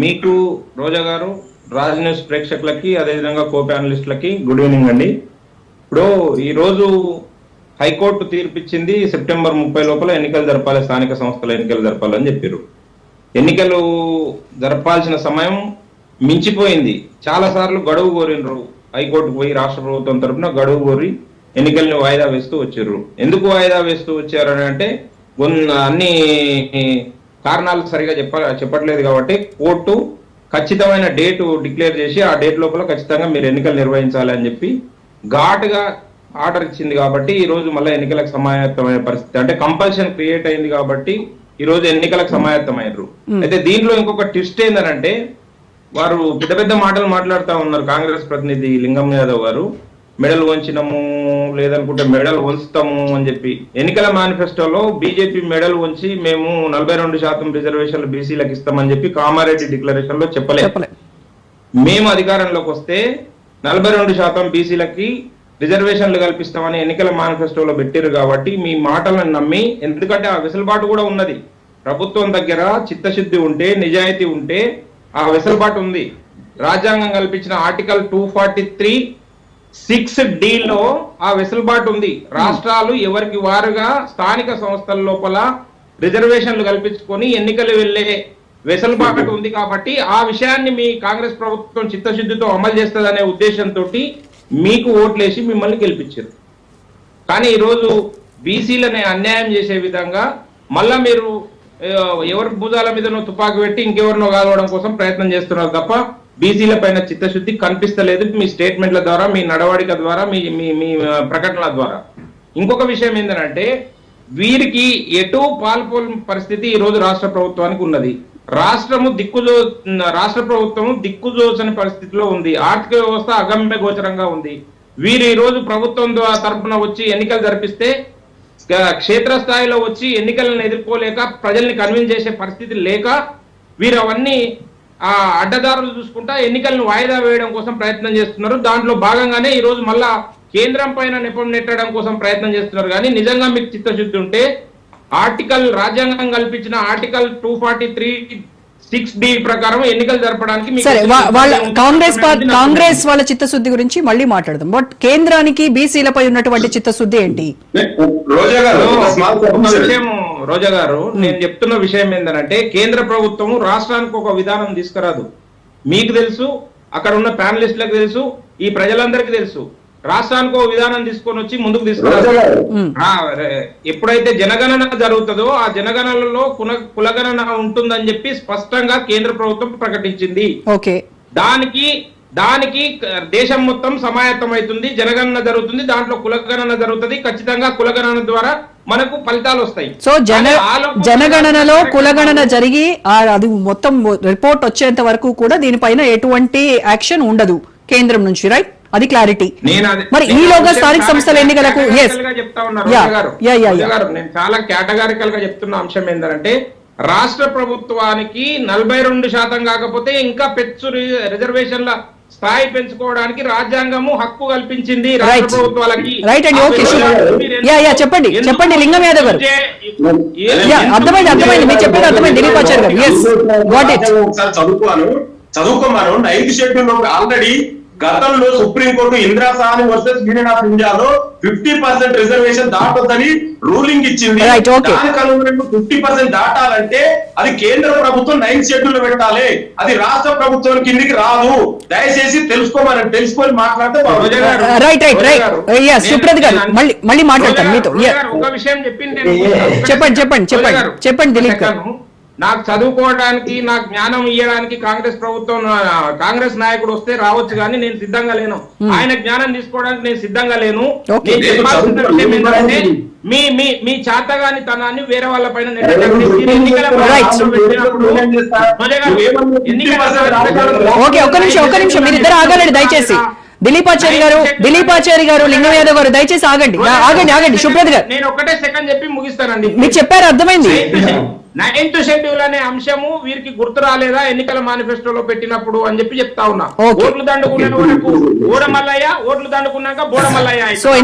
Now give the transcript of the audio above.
మీకు రోజా గారు, రాజ్ న్యూస్ ప్రేక్షకులకి అదేవిధంగా కో ప్యానలిస్టులకి గుడ్ ఈవినింగ్ అండి. ఇప్పుడు ఈరోజు హైకోర్టు తీర్పిచ్చింది సెప్టెంబర్ 30 లోపల ఎన్నికలు జరపాలి, స్థానిక సంస్థల ఎన్నికలు జరపాలని చెప్పారు. ఎన్నికలు జరపాల్సిన సమయం మించిపోయింది. చాలా సార్లు గడువు కోరినరు, హైకోర్టుకు పోయి రాష్ట్ర ప్రభుత్వం తరఫున గడువు కోరి ఎన్నికల్ని వాయిదా వేస్తూ వచ్చారు. ఎందుకు వాయిదా వేస్తూ వచ్చారని అంటే అన్ని కారణాలు సరిగా చెప్పట్లేదు కాబట్టి కోర్టు ఖచ్చితమైన డేటు డిక్లేర్ చేసి ఆ డేట్ లోపల ఖచ్చితంగా మీరు ఎన్నికలు నిర్వహించాలి అని చెప్పి ఘాటుగా ఆర్డర్ ఇచ్చింది. కాబట్టి ఈ రోజు మళ్ళీ ఎన్నికలకు సమాయత్తమైన పరిస్థితి, అంటే కంపల్షన్ క్రియేట్ అయింది కాబట్టి ఈ రోజు ఎన్నికలకు సమాయత్తమయ్యారు. అయితే దీంట్లో ఇంకొక ట్విస్ట్ ఏంటంటే వారు పెద్ద పెద్ద మాటలు మాట్లాడుతూ ఉన్నారు. కాంగ్రెస్ ప్రతినిధి లింగం యాదవ్ గారు మెడల్ వంచినము లేదనుకుంటే మెడల్ వంచుతాము అని చెప్పి ఎన్నికల మేనిఫెస్టోలో బీజేపీ మెడల్ వంచి మేము 42% రిజర్వేషన్లు బీసీలకు ఇస్తామని చెప్పి కామారెడ్డి డిక్లరేషన్ లో చెప్పలేదు. మేము అధికారంలోకి వస్తే 42% బీసీలకి రిజర్వేషన్లు కల్పిస్తామని ఎన్నికల మేనిఫెస్టోలో పెట్టారు. కాబట్టి మీ మాటలను నమ్మి, ఎందుకంటే ఆ వెసులుబాటు కూడా ఉన్నది, ప్రభుత్వం దగ్గర చిత్తశుద్ధి ఉంటే నిజాయితీ ఉంటే ఆ వెసులుబాటు ఉంది. రాజ్యాంగం కల్పించిన ఆర్టికల్ 243(6)D లో ఆ వెసులుబాటు ఉంది. రాష్ట్రాలు ఎవరికి వారుగా స్థానిక సంస్థల లోపల రిజర్వేషన్లు కల్పించుకొని ఎన్నికలు వెళ్లే వెసులుబాటు ఉంది. కాబట్టి ఆ విషయాన్ని మీ కాంగ్రెస్ ప్రభుత్వం చిత్తశుద్ధితో అమలు చేస్తుందనే ఉద్దేశంతో మీకు ఓట్లేసి మిమ్మల్ని గెలిపించారు. కానీ ఈరోజు బీసీలని అన్యాయం చేసే విధంగా మళ్ళా మీరు ఎవరి భుజాల మీదనో తుపాకి పెట్టి ఇంకెవరినో కాలవడం కోసం ప్రయత్నం చేస్తున్నారు తప్ప బీసీల పైన చిత్తశుద్ధి కనిపిస్తలేదు మీ స్టేట్మెంట్ల ద్వారా, మీ నడవడిక ద్వారా, మీ మీ ప్రకటనల ద్వారా. ఇంకొక విషయం ఏంటంటే వీరికి ఎటు పాల్పోని పరిస్థితి ఈ రోజు రాష్ట్ర ప్రభుత్వానికి ఉన్నది. రాష్ట్ర ప్రభుత్వం దిక్కుజోచని పరిస్థితిలో ఉంది. ఆర్థిక వ్యవస్థ అగమ్య గోచరంగా ఉంది. వీరు ఈ రోజు ప్రభుత్వం తరఫున వచ్చి ఎన్నికలు జరిపిస్తే క్షేత్రస్థాయిలో వచ్చి ఎన్నికలను ఎదుర్కోలేక ప్రజల్ని కన్విన్స్ చేసే పరిస్థితి లేక వీరు అవన్నీ ఆ అడ్డదారులు చూసుకుంటా ఎన్నికలను వాయిదా వేయడం కోసం ప్రయత్నం చేస్తున్నారు. దాంట్లో భాగంగానే ఈ రోజు మళ్ళా కేంద్రం పైన నెపం నెట్టడం కోసం ప్రయత్నం చేస్తున్నారు. కానీ నిజంగా మీకు చిత్తశుద్ధి ఉంటే రాజ్యాంగం కల్పించిన ఆర్టికల్ 243(6)D ప్రకారం ఎన్నికలు జరపడానికి కాంగ్రెస్ వాళ్ళ చిత్తశుద్ధి గురించి మళ్ళీ మాట్లాడదాం. బట్ కేంద్రానికి బీసీలపై ఉన్నటువంటి చిత్తశుద్ధి ఏంటి? రోజా గారు, నేను చెప్తున్న విషయం ఏంటంటే కేంద్ర ప్రభుత్వం రాష్ట్రానికి ఒక విధానం తీసుకురాదు. మీకు తెలుసు, అక్కడ ఉన్న ప్యానలిస్టులకు తెలుసు, ఈ ప్రజలందరికీ తెలుసు. రాష్ట్రానికి ఒక విధానం తీసుకొని వచ్చి ముందుకు తీసుకురాదు. ఎప్పుడైతే జనగణన జరుగుతుందో ఆ జనగణనలో కులగణన ఉంటుందని చెప్పి స్పష్టంగా కేంద్ర ప్రభుత్వం ప్రకటించింది. దానికి దేశం మొత్తం సమాయత్తం అవుతుంది. జనగణన జరుగుతుంది, దాంట్లో కులగణన జరుగుతుంది. ఖచ్చితంగా కులగణన ద్వారా మనకు ఫలితాలు వస్తాయి. సో జనగణనలో కులగణన జరిగి అది మొత్తం రిపోర్ట్ వచ్చేంత వరకు కూడా దీనిపైన ఎటువంటి యాక్షన్ ఉండదు కేంద్రం నుంచి, రైట్? అది క్లారిటీ. మరి ఈలోగా స్థానిక సంస్థల ఎన్నికలకు నేను చాలా కేటగారికల్ గా చెప్తున్న అంశం ఏంటంటే రాష్ట్ర ప్రభుత్వానికి 42% కాకపోతే ఇంకా పెచ్చు రిజర్వేషన్ల స్థాయి పెంచుకోవడానికి రాజ్యాంగము హక్కు కల్పించింది రాష్ట్ర ప్రభుత్వాలకి. చెప్పండి లింగం యాదవ్ గారు. అర్థమైంది మీరు చెప్పేది అర్థమైంది. దిలీప్ ఆచార్య గారు చదువుకోమను 9th షెడ్యూల్ ఆల్రెడీ గతంలో supreme court Indira Sawhney versus union of ఇండియాలో 50% రిజర్వేషన్ దాటొద్దని రూలింగ్ ఇచ్చింది. దానికి అనుగుణంగా 50% దాటాలంటే అది కేంద్ర ప్రభుత్వం 9th షెడ్యూల్ లో పెట్టాలి. అది రాష్ట్ర ప్రభుత్వం కిందికి రాదు. దయచేసి తెలుసుకొని మాట్లాడితే సుప్రత్ గారు మళ్ళీ మాట్లాడతాను మీతో. ఒక విషయం చెప్పింది, చెప్పండి దిలీప్ గారు. నాకు చదువుకోవడానికి, నాకు జ్ఞానం ఇవ్వడానికి కాంగ్రెస్ నాయకుడు వస్తే రావచ్చు, కానీ నేను సిద్ధంగా లేను. ఆయన జ్ఞానం తీసుకోవడానికి నేను సిద్ధంగా లేను. నేను చెప్పాల్సిన విషయం ఏంటంటే మీ చాతగాని తనాన్ని వేరే వాళ్ళ పైన ఒక్క నిమిషం మీరిద్దరు ఆగాలండి దయచేసి. దిలీప్ ఆచార్య గారు లింగం యాదవ్ గారు దయచేసి ఆగండి. సుప్రత్ గారు నేను ఒకటే సెకండ్ చెప్పి ముగిస్తానండి. మీరు చెప్పారు, అర్థమైంది. 9th షెడ్యూల్ అనే అంశము వీరికి గుర్తు రాలేదా ఎన్నికల మేనిఫెస్టోలో పెట్టినప్పుడు అని చెప్పి చెప్తా ఉన్నా. ఓట్లు దండుకునే వరకు ఓడమల్లయ్య, ఓట్లు దండుకున్నాక బోడమల్లయ్య.